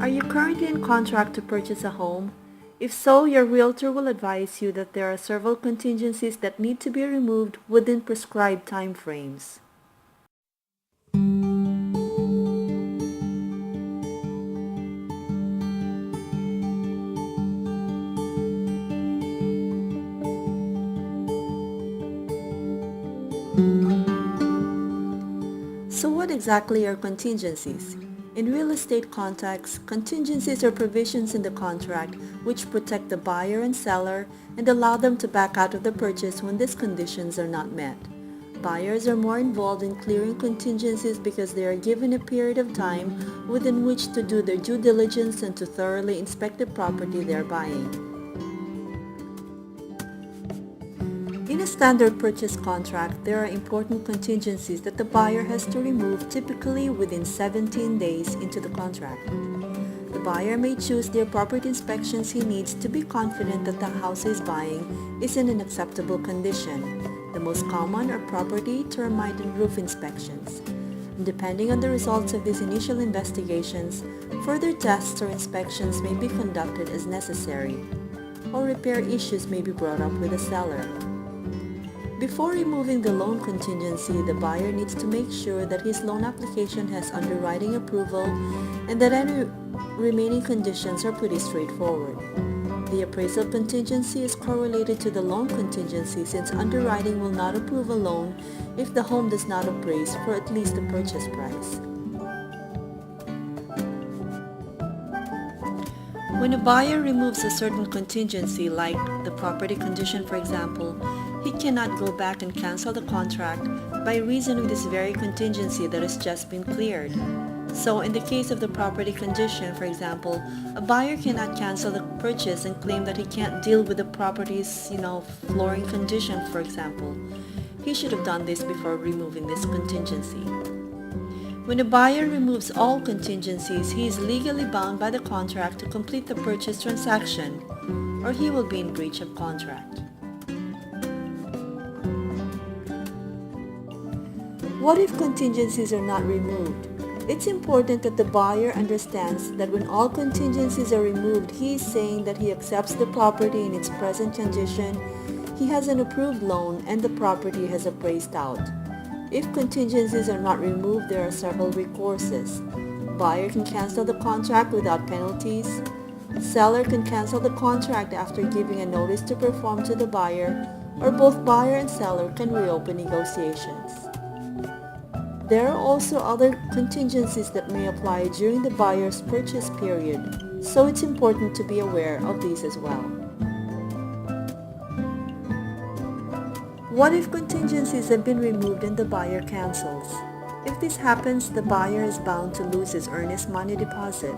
Are you currently in contract to purchase a home? If so, your realtor will advise you that there are several contingencies that need to be removed within prescribed time frames. So what exactly are contingencies? In real estate context, contingencies are provisions in the contract which protect the buyer and seller and allow them to back out of the purchase when these conditions are not met. Buyers are more involved in clearing contingencies because they are given a period of time within which to do their due diligence and to thoroughly inspect the property they are buying. In a standard purchase contract, there are important contingencies that the buyer has to remove typically within 17 days into the contract. The buyer may choose the appropriate inspections he needs to be confident that the house he is buying is in an acceptable condition. The most common are property, termite, and roof inspections. And depending on the results of these initial investigations, further tests or inspections may be conducted as necessary, or repair issues may be brought up with the seller. Before removing the loan contingency, the buyer needs to make sure that his loan application has underwriting approval and that any remaining conditions are pretty straightforward. The appraisal contingency is correlated to the loan contingency since underwriting will not approve a loan if the home does not appraise for at least the purchase price. When a buyer removes a certain contingency, like the property condition for example, he cannot go back and cancel the contract by reason of this very contingency that has just been cleared. So in the case of the property condition, for example, a buyer cannot cancel the purchase and claim that he can't deal with the property's, flooring condition, for example. He should have done this before removing this contingency. When a buyer removes all contingencies, he is legally bound by the contract to complete the purchase transaction, or he will be in breach of contract. What if contingencies are not removed? It's important that the buyer understands that when all contingencies are removed, he is saying that he accepts the property in its present condition, he has an approved loan, and the property has appraised out. If contingencies are not removed, there are several recourses. Buyer can cancel the contract without penalties. Seller can cancel the contract after giving a notice to perform to the buyer, or both buyer and seller can reopen negotiations. There are also other contingencies that may apply during the buyer's purchase period, so it's important to be aware of these as well. What if contingencies have been removed and the buyer cancels? If this happens, the buyer is bound to lose his earnest money deposit.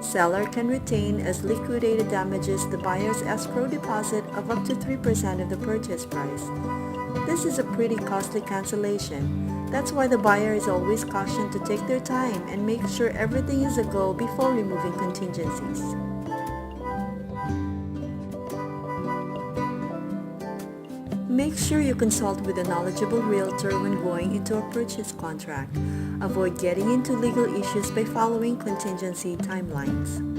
Seller can retain as liquidated damages the buyer's escrow deposit of up to 3% of the purchase price. This is a pretty costly cancellation. That's why the buyer is always cautioned to take their time and make sure everything is a go before removing contingencies. Make sure you consult with a knowledgeable realtor when going into a purchase contract. Avoid getting into legal issues by following contingency timelines.